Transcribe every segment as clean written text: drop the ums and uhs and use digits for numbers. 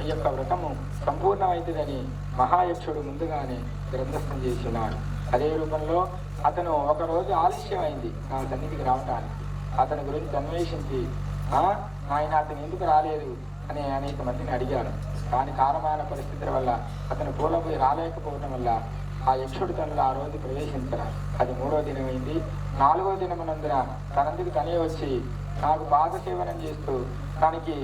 ఈ యొక్క వ్రతము సంపూర్ణమైందని మహాయక్షుడు ముందుగానే గ్రంథస్థం చేస్తున్నాడు. అదే రూపంలో అతను ఒకరోజు ఆలస్యమైంది నా సన్నిధికి రావటానికి. అతని గురించి అన్వేషించి ఆయన అతను ఎందుకు రాలేదు అని అనేక మందిని అడిగాను. కానీ కాలమాన పరిస్థితుల వల్ల అతను పూలపోయి రాలేకపోవడం వల్ల ఆ యక్షుడు తనలో ఆ రోజు ప్రవేశించరా. అది 3వ దినమైంది. 4వ దినమునందున తనందుకు తనే వచ్చి నాకు పాదసేవనం చేస్తూ తనకి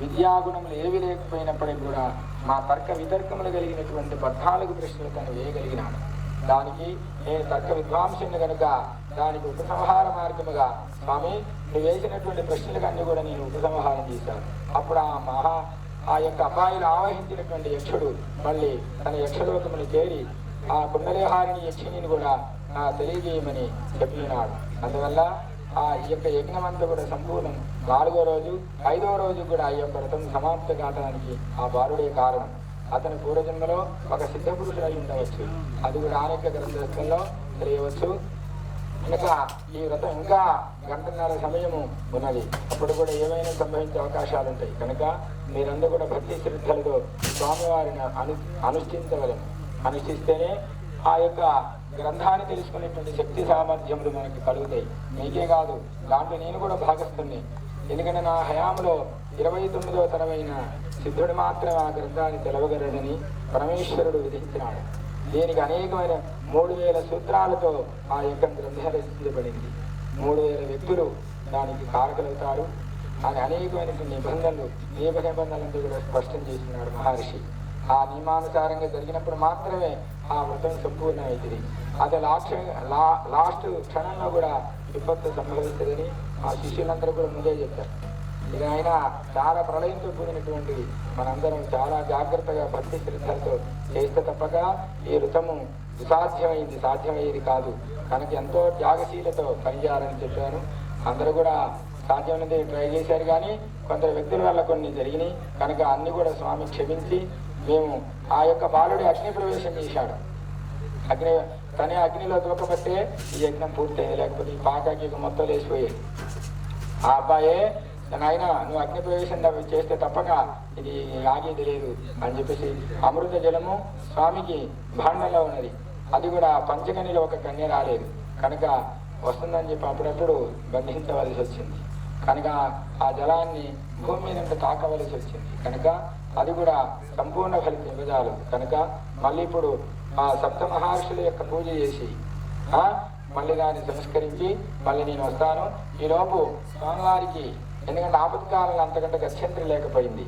విద్యాగుణములు ఏవి లేకపోయినప్పటికీ కూడా మా తర్క వితర్కములు కలిగినటువంటి 14 ప్రశ్నలు తను వేయగలిగినాడు. దానికి నేను తర్క విద్వాంసుని కనుక దానికి ఉపసంహార మార్గముగా స్వామి నువ్వు వేసినటువంటి ప్రశ్నలకన్నీ కూడా నేను ఉపసంహారం చేశాను. అప్పుడు ఆ యొక్క అబ్బాయిలు ఆవహించినటువంటి యక్షుడు మళ్ళీ తన యక్షలోకములు చేరి ఆ కుండలేహారిని యక్షిణిని కూడా తెలియజేయమని చెప్పినాడు. అందువల్ల ఆ యొక్క యజ్ఞమంతా కూడా సంపూర్ణం 4వ రోజు 5వ రోజు కూడా ఈ యొక్క వ్రతం సమాప్తి కావడానికి ఆ బాలుడే కారణం. అతని పూర్వజన్మలో ఒక సిద్ధ పురుషుడు అయి ఉండవచ్చు. అది కూడా అనేక గ్రంథంలో తెలియవచ్చు. కనుక ఈ వ్రతం ఇంకా 1:30 సమయము ఉన్నది. అప్పుడు కూడా ఏమైనా సంభవించే అవకాశాలు ఉంటాయి. కనుక మీరందరూ కూడా భక్తి శ్రద్ధలతో స్వామివారిని అనుష్ఠించగలము. అనుష్ఠిస్తేనే ఆ యొక్క గ్రంథాన్ని తెలుసుకునేటువంటి శక్తి సామర్థ్యములు మనకి కలుగుతాయి. మీకే కాదు, దాంట్లో నేను కూడా భాగస్తుని. ఎందుకంటే నా హయాంలో 29వ తరమైన సిద్ధుడు మాత్రమే ఆ గ్రంథాన్ని తెలవగలడని పరమేశ్వరుడు విధించినాడు. దీనికి అనేకమైన 3000 సూత్రాలతో ఆ యొక్క గ్రంథం రచించబడింది. 3000 వ్యక్తులు దానికి కారకులవుతారు అని అనేకమైనటువంటి నిబంధనలంతా కూడా స్పష్టం చేస్తున్నాడు మహర్షి. ఆ నియమానుసారంగా జరిగినప్పుడు మాత్రమే ఆ వ్రతం సంపూర్ణమవుతుంది. అది లాస్ట్ క్షణంలో కూడా విపత్తు సంభవిస్తుందని ఆ శిష్యులందరూ కూడా ముందే చెప్పారు. ఇక ఆయన చాలా ప్రళయంతో కూడినటువంటిది. మనందరం చాలా జాగ్రత్తగా భక్తి శ్రద్ధలతో చేస్తే తప్పక ఈ వ్రతము సాధ్యమైంది, సాధ్యమయ్యేది కాదు. కనుక ఎంతో త్యాగశీలతో పనిచేయాలని చెప్పాను. అందరూ కూడా సాధ్యమైనది ట్రై చేశారు. కానీ కొందరు వ్యక్తుల వల్ల కొన్ని జరిగినాయి. కనుక అన్ని కూడా స్వామి క్షమించి మేము ఆ యొక్క బాలుడి అగ్ని ప్రవేశం చేశాడు. తనే అగ్నిలో దూకబట్టే ఈ యజ్ఞం పూర్తయింది. లేకపోతే ఈ పాకాకి మొత్తం లేచిపోయేది. ఆ అబ్బాయే ఆయన నువ్వు అగ్ని ప్రవేశం చేస్తే తప్పక ఇది ఆగేది లేదు అని చెప్పేసి అమృత జలము స్వామికి భాండంలో ఉన్నది. అది కూడా పంచకనిలో ఒక కన్య రాలేదు కనుక వస్తుందని చెప్పి అప్పుడప్పుడు బంధించవలసి వచ్చింది. కనుక ఆ జలాన్ని భూమి మీద తాకవలసి వచ్చింది. కనుక అది కూడా సంపూర్ణ ఫలిత విభజాలు. కనుక మళ్ళీ ఇప్పుడు ఆ సప్త మహర్షుల యొక్క పూజ చేసి మళ్ళీ దాన్ని సంస్కరించి మళ్ళీ నేను వస్తాను. ఈలోపు స్వామివారికి ఎందుకంటే ఆపత్కాలంలో అంతకంటే గత్యంతరం లేకపోయింది.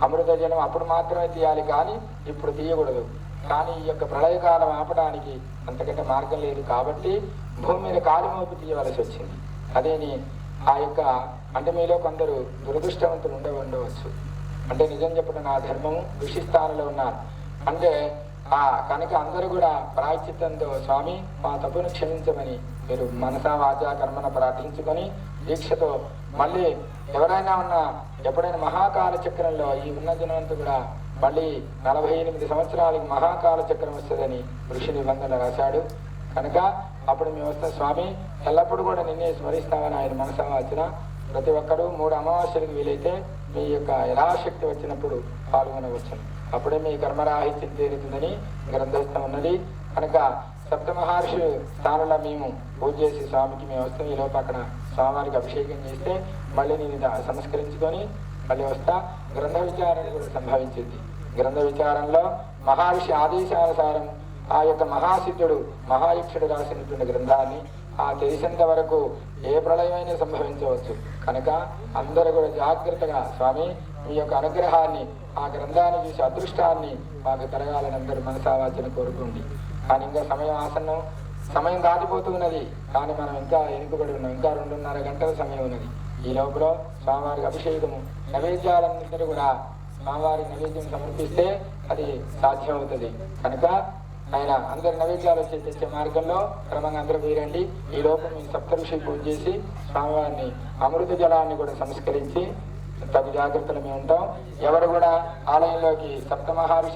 అమృత జలం అప్పుడు మాత్రమే తీయాలి, కానీ ఇప్పుడు తీయకూడదు. కానీ ఈ యొక్క ప్రళయకాలం ఆపడానికి అంతకంటే మార్గం లేదు కాబట్టి భూమి మీద కాలు మోపి తీయవలసి వచ్చింది. అదేని ఆ యొక్క అంటే మీలో కొందరు దురదృష్టవంతులు ఉండవచ్చు. అంటే నిజం చెప్పడం నా ధర్మము ఋషిస్థానంలో ఉన్నాను అంటే కనుక అందరూ కూడా ప్రాయశ్చిత్తంతో స్వామి మా తప్పును క్షమించమని మీరు మనసా వాచా కర్మన ప్రార్థించుకొని దీక్షతో మళ్ళీ ఎవరైనా ఉన్నా ఎప్పుడైనా మహాకాల చక్రంలో ఈ ఉన్న జనంతా కూడా మళ్ళీ 48 సంవత్సరాలకి మహాకాల చక్రం వస్తుందని ఋషి నిబంధన రాశాడు. కనుక అప్పుడు మేము వస్తాం స్వామి ఎల్లప్పుడూ కూడా నిన్నే స్మరిస్తామని ఆయన మనసా వాచిన ప్రతి ఒక్కరూ 3 అమావాస్యలకు వీలైతే మీ యొక్క యథాశక్తి వచ్చినప్పుడు పాల్గొనవచ్చు. అప్పుడే మీ కర్మరాహిత్యం తీరుతుందని గ్రంథస్థం ఉన్నది. కనుక సప్త మహర్షులు స్థానంలో మేము పూజ చేసి స్వామికి మేము వస్తాం. ఈ లోపు అక్కడ స్వామివారికి అభిషేకం చేస్తే మళ్ళీ నేను సంస్కరించుకొని మళ్ళీ వస్తా. గ్రంథ విచారణ కూడా సంభవించింది. గ్రంథ విచారంలో మహర్షి ఆదేశానుసారం ఆ యొక్క మహాసిద్ధుడు మహాయక్షుడు రాసినటువంటి గ్రంథాన్ని తెలిసినంత వరకు ఏ ప్రళయమైనా సంభవించవచ్చు. కనుక అందరూ కూడా జాగ్రత్తగా స్వామి మీ యొక్క అనుగ్రహాన్ని ఆ గ్రంథాన్ని చూసి అదృష్టాన్ని మాకు కలగాలని అందరూ మనసావాచన కోరుకోండి. కానీ ఇంకా సమయం ఆసన్నం, సమయం దాటిపోతున్నది. కానీ మనం ఇంకా ఎన్నుకబడి ఉన్నాం. ఇంకా 2:30 గంటల సమయం ఉన్నది. ఈ లోపల స్వామివారికి అభిషేకము నైవేద్యాలందరూ కూడా స్వామివారికి నైవేద్యం సమర్పిస్తే అది సాధ్యమవుతుంది. కనుక ఆయన అందరి నైవేద్యాలు తెచ్చే మార్గంలో క్రమంగా అందరూ వీరండి. ఈ లోపల మేము సప్తఋషి పూజ చేసి స్వామివారిని అమృత జలాన్ని కూడా సంస్కరించి తగు జాగ్రత్తలు మేము ఉంటాం. ఎవరు కూడా ఆలయంలోకి సప్త మహర్షి